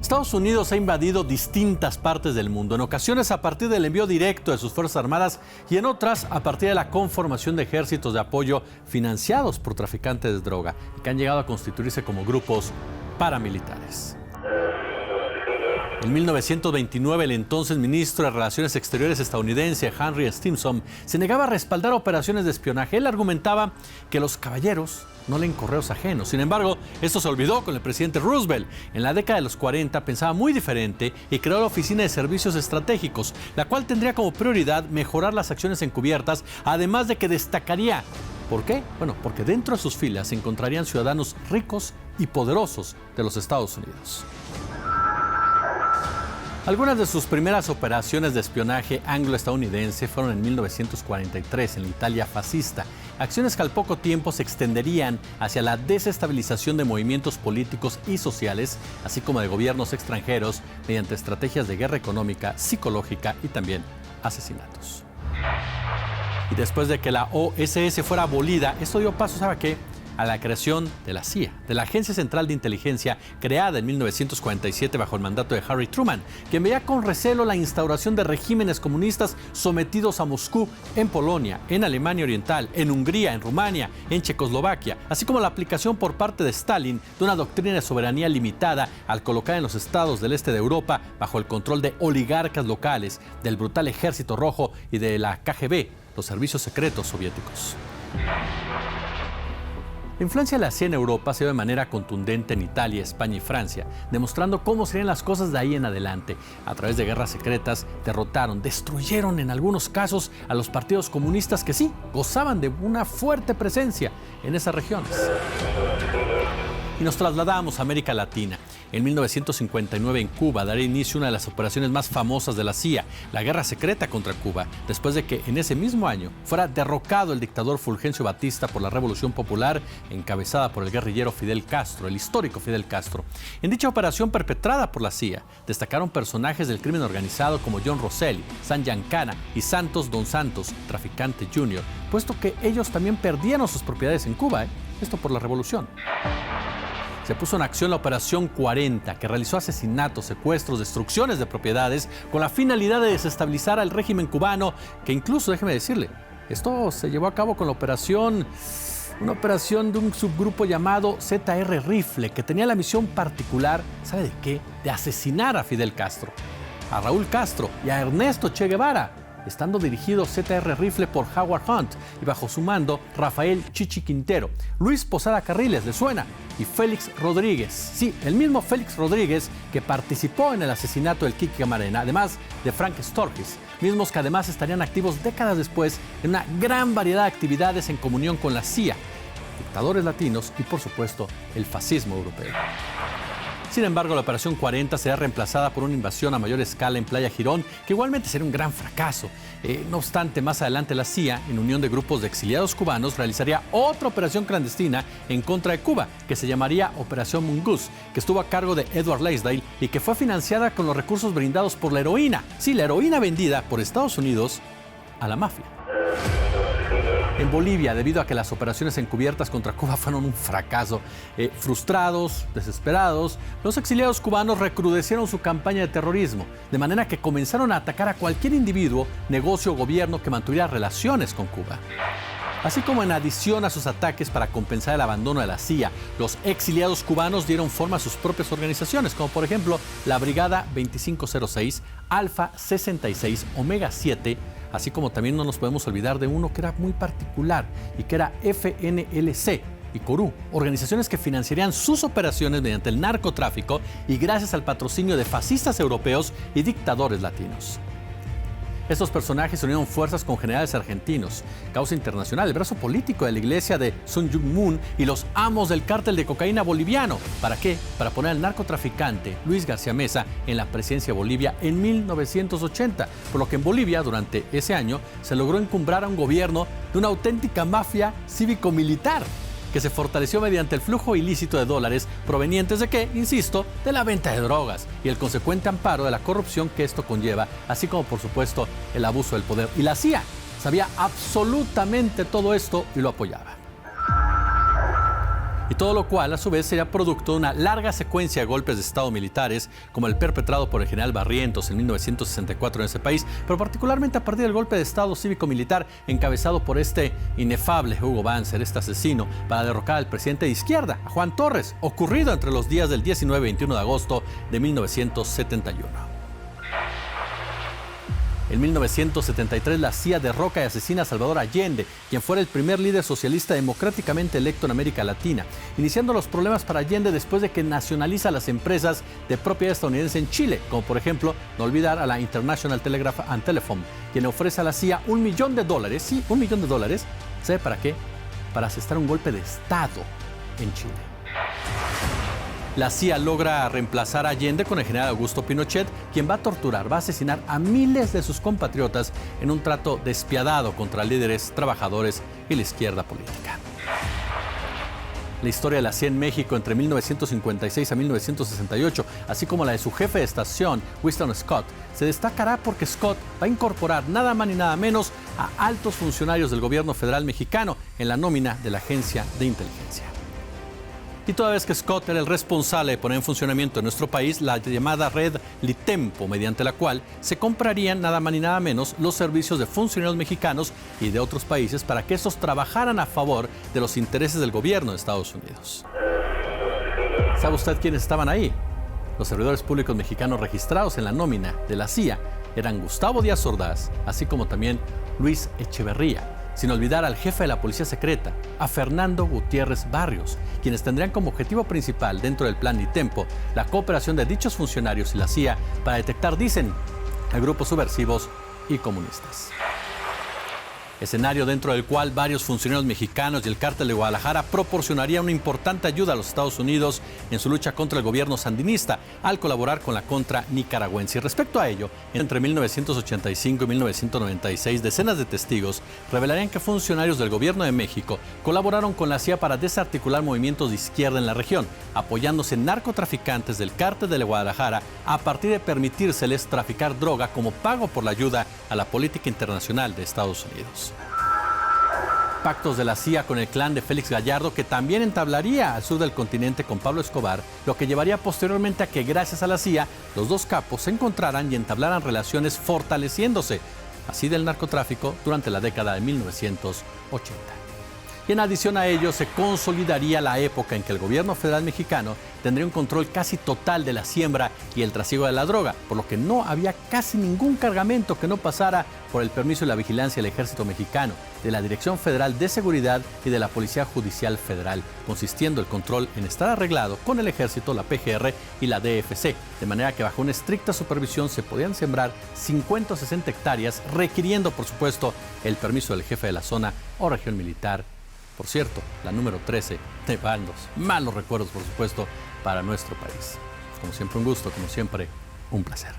Estados Unidos ha invadido distintas partes del mundo, en ocasiones a partir del envío directo de sus Fuerzas Armadas y en otras a partir de la conformación de ejércitos de apoyo financiados por traficantes de droga y que han llegado a constituirse como grupos paramilitares. En 1929, el entonces ministro de Relaciones Exteriores estadounidense, Henry Stimson, se negaba a respaldar operaciones de espionaje. Él argumentaba que los caballeros no leen correos ajenos. Sin embargo, esto se olvidó con el presidente Roosevelt. En la década de los 40 pensaba muy diferente y creó la Oficina de Servicios Estratégicos, la cual tendría como prioridad mejorar las acciones encubiertas, además de que destacaría. ¿Por qué? Bueno, porque dentro de sus filas se encontrarían ciudadanos ricos y poderosos de los Estados Unidos. Algunas de sus primeras operaciones de espionaje anglo-estadounidense fueron en 1943 en la Italia fascista, acciones que al poco tiempo se extenderían hacia la desestabilización de movimientos políticos y sociales, así como de gobiernos extranjeros, mediante estrategias de guerra económica, psicológica y también asesinatos. Y después de que la OSS fuera abolida, esto dio paso, ¿sabe qué?, a la creación de la CIA, de la Agencia Central de Inteligencia, creada en 1947 bajo el mandato de Harry Truman, quien veía con recelo la instauración de regímenes comunistas sometidos a Moscú en Polonia, en Alemania Oriental, en Hungría, en Rumania, en Checoslovaquia, así como la aplicación por parte de Stalin de una doctrina de soberanía limitada al colocar en los estados del este de Europa bajo el control de oligarcas locales, del brutal Ejército Rojo y de la KGB, los servicios secretos soviéticos. La influencia de la CIA en Europa se dio de manera contundente en Italia, España y Francia, demostrando cómo serían las cosas de ahí en adelante. A través de guerras secretas, derrotaron, destruyeron en algunos casos a los partidos comunistas que sí, gozaban de una fuerte presencia en esas regiones. Y nos trasladamos a América Latina. En 1959 en Cuba daría inicio una de las operaciones más famosas de la CIA, la Guerra Secreta contra Cuba, después de que en ese mismo año fuera derrocado el dictador Fulgencio Batista por la Revolución Popular, encabezada por el guerrillero Fidel Castro, el histórico Fidel Castro. En dicha operación perpetrada por la CIA, destacaron personajes del crimen organizado como John Rosselli, San Giancana y Santos Don Santos, traficante junior, puesto que ellos también perdieron sus propiedades en Cuba, esto por la revolución. Se puso en acción la Operación 40, que realizó asesinatos, secuestros, destrucciones de propiedades con la finalidad de desestabilizar al régimen cubano, que incluso, déjeme decirle, esto se llevó a cabo con una operación de un subgrupo llamado ZR Rifle, que tenía la misión particular, ¿sabe de qué?, de asesinar a Fidel Castro, a Raúl Castro y a Ernesto Che Guevara, estando dirigido ZR Rifle por Howard Hunt y bajo su mando Rafael Chichi Quintero, Luis Posada Carriles, ¿le suena?, y Félix Rodríguez. Sí, el mismo Félix Rodríguez que participó en el asesinato del Kiki Camarena, además de Frank Sturgis, mismos que además estarían activos décadas después en una gran variedad de actividades en comunión con la CIA, dictadores latinos y, por supuesto, el fascismo europeo. Sin embargo, la Operación 40 será reemplazada por una invasión a mayor escala en Playa Girón, que igualmente será un gran fracaso. No obstante, más adelante la CIA, en unión de grupos de exiliados cubanos, realizaría otra operación clandestina en contra de Cuba, que se llamaría Operación Mongoose, que estuvo a cargo de Edward Lansdale y que fue financiada con los recursos brindados por la heroína. Sí, la heroína vendida por Estados Unidos a la mafia. En Bolivia, debido a que las operaciones encubiertas contra Cuba fueron un fracaso, frustrados, desesperados, los exiliados cubanos recrudecieron su campaña de terrorismo, de manera que comenzaron a atacar a cualquier individuo, negocio o gobierno que mantuviera relaciones con Cuba. Así como en adición a sus ataques para compensar el abandono de la CIA, los exiliados cubanos dieron forma a sus propias organizaciones, como por ejemplo la Brigada 2506, Alfa 66, Omega 7, así como también no nos podemos olvidar de uno que era muy particular y que era FNLC y Corú, organizaciones que financiarían sus operaciones mediante el narcotráfico y gracias al patrocinio de fascistas europeos y dictadores latinos. Estos personajes unieron fuerzas con generales argentinos, Causa Internacional, el brazo político de la iglesia de Sun Myung Moon y los amos del cártel de cocaína boliviano. ¿Para qué? Para poner al narcotraficante Luis García Meza en la presidencia de Bolivia en 1980, por lo que en Bolivia, durante ese año, se logró encumbrar a un gobierno de una auténtica mafia cívico-militar, que se fortaleció mediante el flujo ilícito de dólares provenientes de ¿qué? Insisto, de la venta de drogas y el consecuente amparo de la corrupción que esto conlleva, así como, por supuesto, el abuso del poder. Y la CIA sabía absolutamente todo esto y lo apoyaba. Y todo lo cual, a su vez, sería producto de una larga secuencia de golpes de Estado militares, como el perpetrado por el general Barrientos en 1964 en ese país, pero particularmente a partir del golpe de Estado cívico-militar encabezado por este inefable Hugo Banzer, este asesino, para derrocar al presidente de izquierda, a Juan Torres, ocurrido entre los días del 19 y 21 de agosto de 1971. En 1973, la CIA derroca y asesina a Salvador Allende, quien fuera el primer líder socialista democráticamente electo en América Latina, iniciando los problemas para Allende después de que nacionaliza las empresas de propiedad estadounidense en Chile, como por ejemplo, no olvidar a la International Telegraph and Telephone, quien ofrece a la CIA $1 millón, sí, $1 millón, ¿sabe para qué? Para asestar un golpe de Estado en Chile. La CIA logra reemplazar a Allende con el general Augusto Pinochet, quien va a torturar, va a asesinar a miles de sus compatriotas en un trato despiadado contra líderes, trabajadores y la izquierda política. La historia de la CIA en México entre 1956 a 1968, así como la de su jefe de estación, Winston Scott, se destacará porque Scott va a incorporar nada más ni nada menos a altos funcionarios del gobierno federal mexicano en la nómina de la agencia de inteligencia. Y toda vez que Scott era el responsable de poner en funcionamiento en nuestro país la llamada red Litempo, mediante la cual se comprarían nada más ni nada menos los servicios de funcionarios mexicanos y de otros países para que estos trabajaran a favor de los intereses del gobierno de Estados Unidos. ¿Sabe usted quiénes estaban ahí? Los servidores públicos mexicanos registrados en la nómina de la CIA eran Gustavo Díaz Ordaz, así como también Luis Echeverría, sin olvidar al jefe de la policía secreta, a Fernando Gutiérrez Barrios, quienes tendrían como objetivo principal dentro del plan Litempo la cooperación de dichos funcionarios y la CIA para detectar, dicen, a grupos subversivos y comunistas. Escenario dentro del cual varios funcionarios mexicanos y el cártel de Guadalajara proporcionarían una importante ayuda a los Estados Unidos en su lucha contra el gobierno sandinista al colaborar con la contra nicaragüense. Y respecto a ello, entre 1985 y 1996, decenas de testigos revelarían que funcionarios del gobierno de México colaboraron con la CIA para desarticular movimientos de izquierda en la región, apoyándose en narcotraficantes del cártel de Guadalajara a partir de permitírseles traficar droga como pago por la ayuda a la política internacional de Estados Unidos. Pactos de la CIA con el clan de Félix Gallardo, que también entablaría al sur del continente con Pablo Escobar, lo que llevaría posteriormente a que gracias a la CIA los dos capos se encontraran y entablaran relaciones fortaleciéndose así del narcotráfico durante la década de 1980. Y en adición a ello se consolidaría la época en que el gobierno federal mexicano tendría un control casi total de la siembra y el trasiego de la droga, por lo que no había casi ningún cargamento que no pasara por el permiso y la vigilancia del Ejército Mexicano, de la Dirección Federal de Seguridad y de la Policía Judicial Federal, consistiendo el control en estar arreglado con el Ejército, la PGR y la DFC, de manera que bajo una estricta supervisión se podían sembrar 50 o 60 hectáreas, requiriendo por supuesto el permiso del jefe de la zona o región militar. Por cierto, la número 13 de bandos. Malos recuerdos, por supuesto, para nuestro país. Como siempre, un gusto, como siempre, un placer.